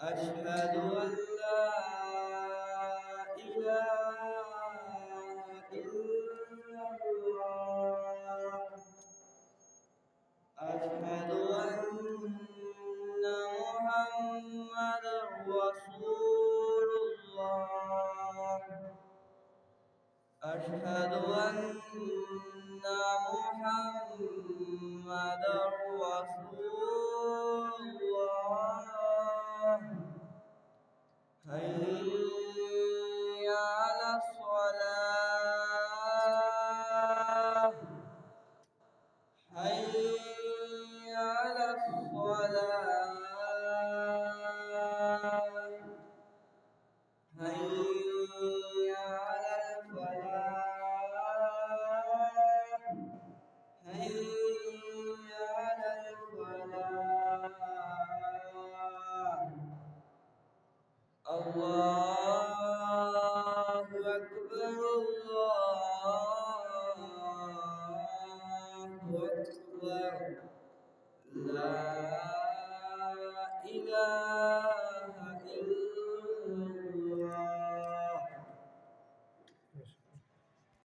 أشهد أن لا إله إلا الله أشهد أن محمدا رسول الله أشهد أن محمدا رسول الله حي على الصلاة حي على الصلاة حي على الفلاح حي